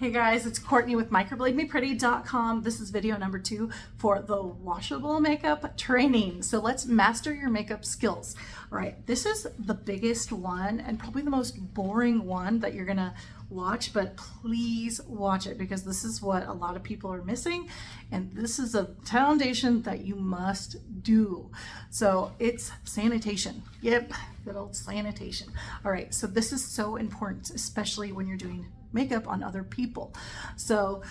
Hey guys, it's Courtney with Microblademepretty.com. This is video number 2 for the washable makeup training. So let's master your makeup skills. All right, this is the biggest one and probably the most boring one that you're gonna watch, but please watch it because this is what a lot of people are missing. And this is a foundation that you must do. So it's sanitation. Yep, good old sanitation. All right, so this is so important, especially when you're doing makeup on other people. So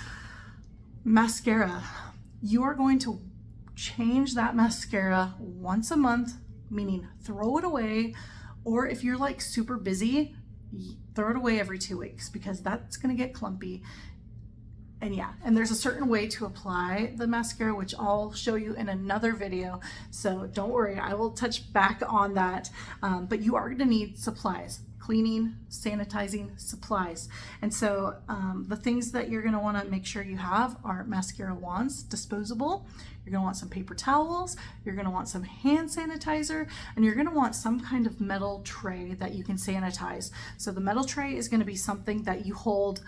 mascara, you are going to change that mascara once a month, meaning throw it away, or if you're like super busy, throw it away every 2 weeks because that's going to get clumpy. And yeah, and there's a certain way to apply the mascara, which I'll show you in another video. So don't worry, I will touch back on that. But you are going to need supplies, cleaning, sanitizing supplies. And so the things that you're going to want to make sure you have are mascara wands, disposable. You're going to want some paper towels. You're going to want some hand sanitizer, and you're going to want some kind of metal tray that you can sanitize. So the metal tray is going to be something that you hold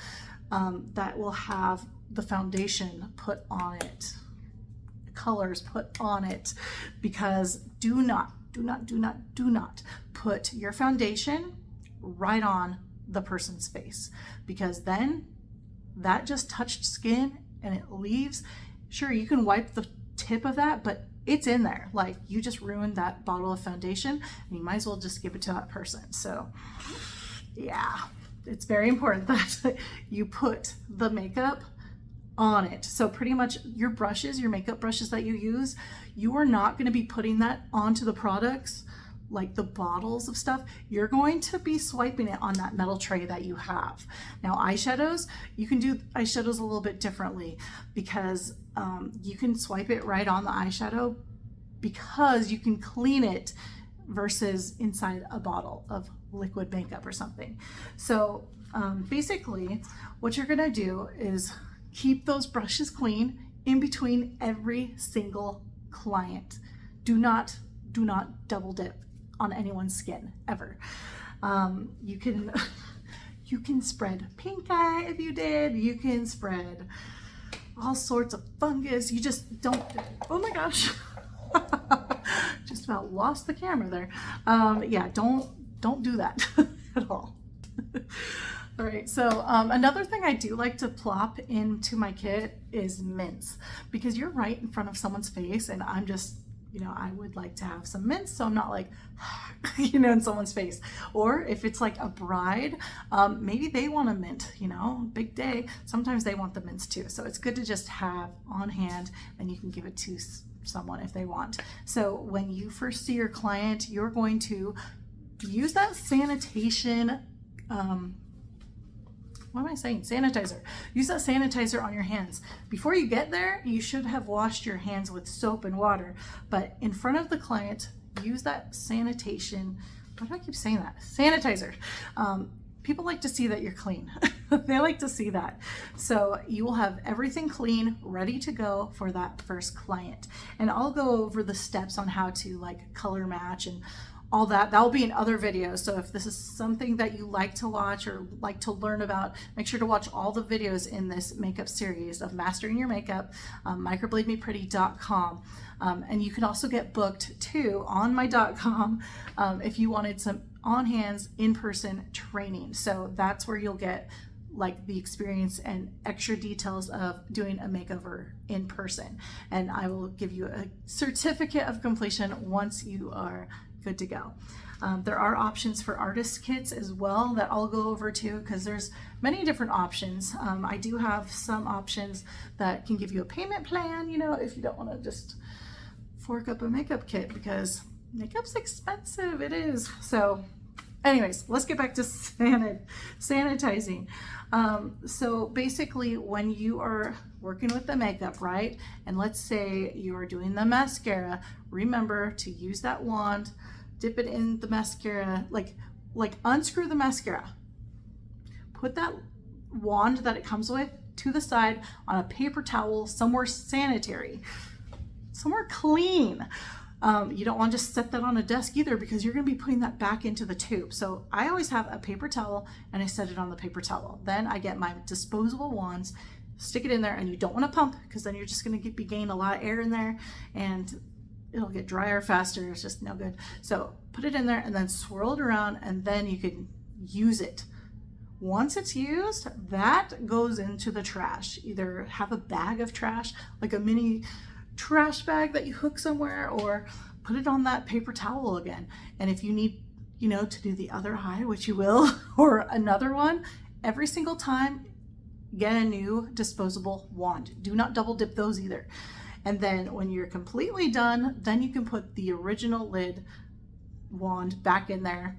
that will have the foundation put on it, colors put on it, because do not put your foundation right on the person's face, because then that just touched skin and it leaves. Sure, you can wipe the tip of that, but it's in there. Like, you just ruined that bottle of foundation and you might as well just give it to that person. So yeah, it's very important that you put the makeup on it. So pretty much your brushes, your makeup brushes that you use, you are not going to be putting that onto the products like the bottles of stuff. You're going to be swiping it on that metal tray that you have. Now eyeshadows, you can do eyeshadows a little bit differently because you can swipe it right on the eyeshadow because you can clean it versus inside a bottle of liquid makeup or something. So basically what you're gonna do is keep those brushes clean in between every single client. Do not double dip on anyone's skin ever. You can spread pink eye if you did. You can spread all sorts of fungus. You just don't. Oh my gosh. Just about lost the camera there. Yeah, don't do that at all. All right, so another thing I do like to plop into my kit is mints, because you're right in front of someone's face and I'm just, I would like to have some mints so I'm not like, in someone's face. Or if it's like a bride, maybe they want a mint, big day. Sometimes they want the mints too. So it's good to just have on hand and you can give it to someone if they want. So when you first see your client, you're going to use that sanitation, sanitizer. Use that sanitizer on your hands. Before you get there, you should have washed your hands with soap and water, but in front of the client, use that sanitation. Why do I keep saying that? Sanitizer. People like to see that you're clean. They like to see that. So you will have everything clean, ready to go for that first client. And I'll go over the steps on how to like color match and all that. That will be in other videos. So if this is something that you like to watch or like to learn about, make sure to watch all the videos in this makeup series of Mastering Your Makeup, microblademepretty.com. And you can also get booked too on my .com if you wanted some on-hands, in-person training. So that's where you'll get like the experience and extra details of doing a makeover in person. And I will give you a certificate of completion once you are good to go. There are options for artist kits as well that I'll go over too, because there's many different options. I do have some options that can give you a payment plan, if you don't want to just fork up a makeup kit, because makeup's expensive, it is. So anyways, let's get back to sanitizing. So basically when you are working with the makeup, right? And let's say you are doing the mascara, remember to use that wand, dip it in the mascara, like unscrew the mascara. Put that wand that it comes with to the side on a paper towel, somewhere sanitary, somewhere clean. You don't want to just set that on a desk either, because you're going to be putting that back into the tube. So I always have a paper towel and I set it on the paper towel. Then I get my disposable wands, stick it in there, and you don't want to pump, because then you're just going to be gaining a lot of air in there and it'll get drier faster. It's just no good. So put it in there and then swirl it around, and then you can use it. Once it's used, that goes into the trash. Either have a bag of trash, like a mini trash bag that you hook somewhere, or put it on that paper towel again. And if you need, to do the other eye, which you will, or another one, every single time, get a new disposable wand. Do not double dip those either. And then when you're completely done, then you can put the original lid wand back in there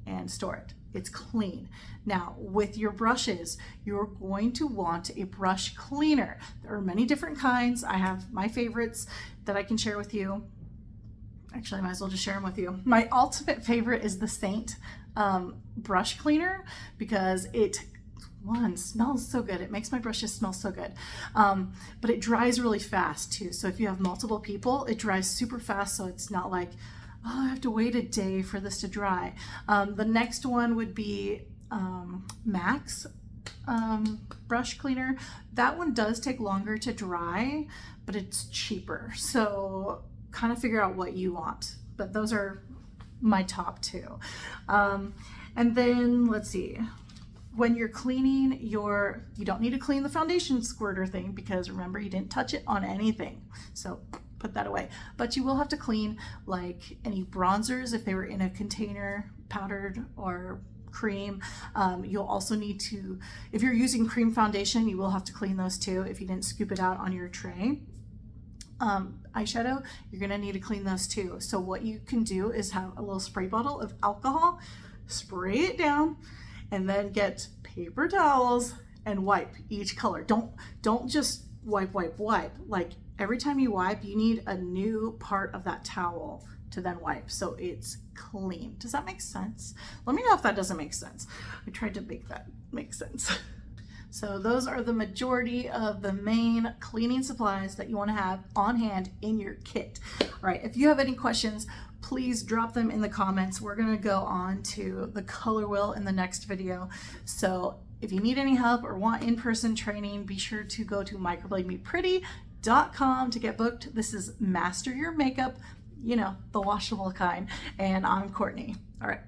and store it. It's clean. Now, with your brushes, you're going to want a brush cleaner. There are many different kinds. I have my favorites that I can share with you. Actually, I might as well just share them with you. My ultimate favorite is the Saint brush cleaner, because it smells so good. It makes my brushes smell so good. But it dries really fast too. So if you have multiple people, it dries super fast. So it's not like, oh, I have to wait a day for this to dry. The next one would be Max brush cleaner. That one does take longer to dry, but it's cheaper. So kind of figure out what you want. But those are my top two. And then let's see. When you're cleaning you don't need to clean the foundation squirter thing, because remember, you didn't touch it on anything. So put that away. But you will have to clean like any bronzers if they were in a container, powdered or cream. You'll also need to, if you're using cream foundation, you will have to clean those too if you didn't scoop it out on your tray. Eyeshadow, you're gonna need to clean those too. So what you can do is have a little spray bottle of alcohol, spray it down, and then get paper towels and wipe each color. Don't just wipe. Like every time you wipe, you need a new part of that towel to then wipe, so it's clean. Does that make sense? Let me know if that doesn't make sense. I tried to make that make sense. So those are the majority of the main cleaning supplies that you want to have on hand in your kit. All right, if you have any questions, please drop them in the comments. We're going to go on to the color wheel in the next video. So if you need any help or want in-person training, be sure to go to microblademepretty.com to get booked. This is Master Your Makeup, the washable kind. And I'm Courtney. All right.